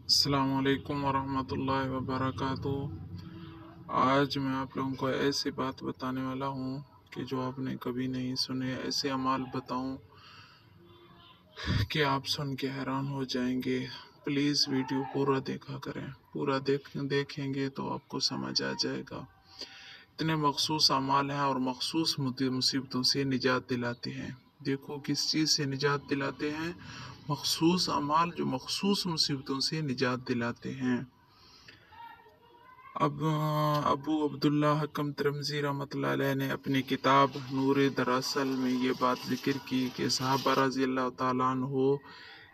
अस्सलामु अलैकुम वरहमतुल्लाहि वबरकातुह। आज मैं आप लोगों को ऐसी बात बताने वाला हूँ कि जो आपने कभी नहीं सुने। ऐसे अमाल बताऊँ कि आप सुन के हैरान हो जाएंगे। प्लीज़ वीडियो पूरा देखा करें। पूरा देखेंगे तो आपको समझ आ जाएगा। इतने मखसूस अमाल हैं और मखसूस मुसीबतों से निजात दिलाते हैं। देखो किस चीज़ से निजात दिलाते हैं। मखसूस अमाल जो मखसूस मुसीबतों से निजात दिलाते हैं। अब अबू अब्दुल्ला हकम तिरमिज़ी रहमतुल्लाह अलैह ने अपनी किताब नूर दरअसल में ये बात जिक्र की कि सहाबा रज़ी अल्लाह तआला अन्हो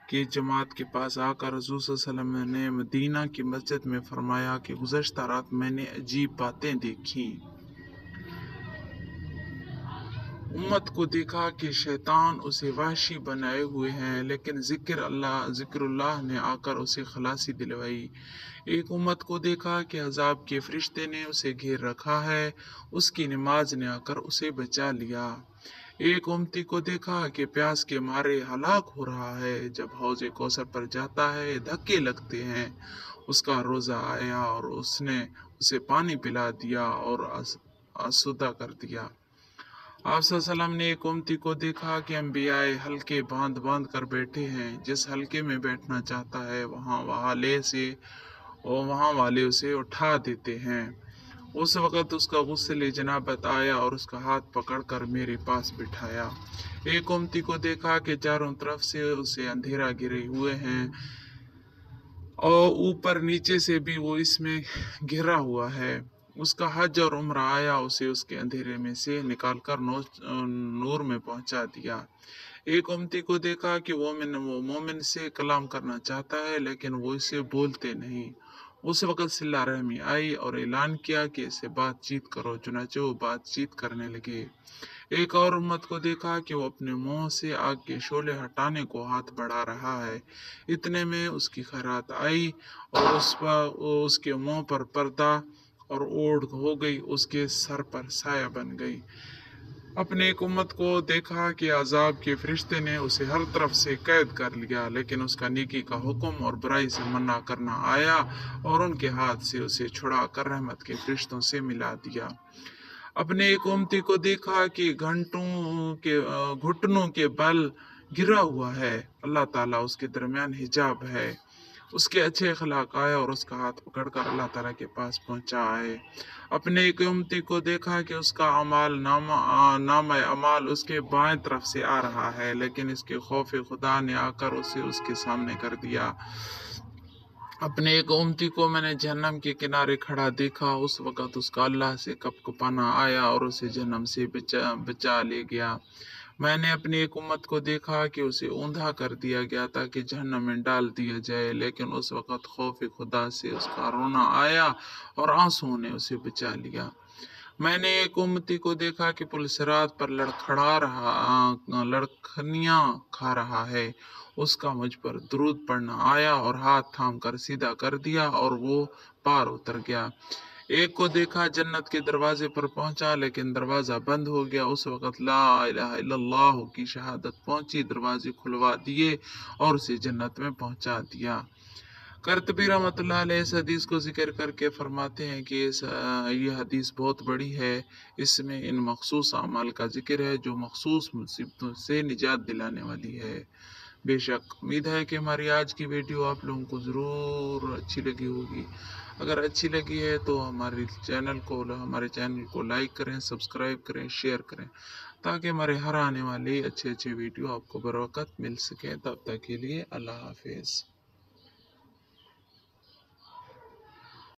की जमात के पास आकर रसूल सल्लल्लाहु अलैहि वसल्लम ने मदीना की मस्जिद में फरमाया कि गुज़श्ता रात मैंने अजीब बातें देखी। उम्मत को देखा कि शैतान उसे वहशी बनाए हुए हैं, लेकिन ज़िक्रुल्लाह ने आकर उसे खलासी दिलवाई। एक उम्मत को देखा कि अजाब के फरिश्ते ने उसे घेर रखा है, उसकी नमाज ने आकर उसे बचा लिया। एक उम्मती को देखा कि प्यास के मारे हलाक हो रहा है, जब हौज़े कौसर पर जाता है धक्के लगते हैं। उसका रोज़ा आया और उसने उसे पानी पिला दिया और आसूदा कर दिया। आप सल्लम ने एक उम्मती को देखा कि अम्बियाए हल्के बांध बांध कर बैठे हैं, जिस हल्के में बैठना चाहता है वहाँ वाले उसे उठा देते हैं। उस वक़्त उसका गुस्से जनाबत आया और उसका हाथ पकड़कर मेरे पास बिठाया। एक उम्मती को देखा कि चारों तरफ से उसे अंधेरा घिरे हुए हैं और ऊपर नीचे से भी वो इसमें घिरा हुआ है। उसका हज और उम्र आया, उसे उसके अंधेरे में से निकालकर नूर में पहुंचा दिया। एक उम्मती को देखा कि वो मोमिन से कलाम करना चाहता है, लेकिन वो इसे बोलते नहीं। उस वक़्त सिल्ला रहमी आई और ऐलान किया कि इसे बातचीत करो। चुनाचे वो बातचीत करने लगे। एक और उम्मत को देखा कि वो अपने मुंह से आग के शोले हटाने को हाथ बढ़ा रहा है। इतने में उसकी खैरात आई और उसके मुंह पर पर्दा और ओढ़ हो गई, उसके सर पर साया बन गई। अपने एक उम्मत को देखा कि अजाब के फरिश्ते ने उसे हर तरफ से कैद कर लिया, लेकिन उसका नेकी का हुक्म और बुराई से मना करना आया और उनके हाथ से उसे छुड़ा कर रहमत के फरिश्तों से मिला दिया। अपने एक उम्मती को देखा कि घुटनों के बल गिरा हुआ है, अल्लाह ताला उसके दरमियान हिजाब है। उसके अच्छे अखलाक आए और उसका हाथ पकड़कर अल्लाह ताला के पास पहुंचा आए। अपने एक उम्मती को देखा कि उसका नाम अमाल उसके बाएं तरफ से आ रहा है, लेकिन इसके खौफ खुदा ने आकर उसे उसके सामने कर दिया। अपने एक उम्मती को मैंने जहन्नम के किनारे खड़ा देखा। उस वक़्त उसका अल्लाह से कपकपाना आया और उसे जहन्नम से बचा ले गया। मैंने अपनी एक उम्मत को देखा कि उसे ऊंधा कर दिया गया ताकि जहन्नम में डाल दिया जाए, लेकिन उस वक़्त खौफ खुदा से उसका रोना आया और आंसुओं ने उसे बचा लिया। मैंने एक उम्मती को देखा कि पुलसिरात पर लड़खनियां खा रहा है। उसका मुझ पर दुरूद पढ़ना आया और हाथ थाम कर सीधा कर दिया और वो पार उतर गया। एक को देखा जन्नत के दरवाजे पर पहुंचा, लेकिन दरवाजा बंद हो गया। उस वक़्त ला इलाहा इल्लल्लाह की शहादत पहुंची, दरवाजे खुलवा दिए और उसे जन्नत में पहुंचा दिया। करतबी रहमतुल्लाह अलैह इस हदीस को जिक्र करके फरमाते हैं कि ये हदीस बहुत बड़ी है। इसमें इन मखसूस अमाल का जिक्र है जो मखसूस मुसीबतों से निजात दिलाने वाली है। बेशक उम्मीद है कि हमारी आज की वीडियो आप लोगों को ज़रूर अच्छी लगी होगी। अगर अच्छी लगी है तो हमारे चैनल को लाइक करें, सब्सक्राइब करें, शेयर करें, ताकि हमारे हर आने वाली अच्छे वीडियो आपको बर वक़्त मिल सके। तब तक के लिए अल्लाह हाफिज़।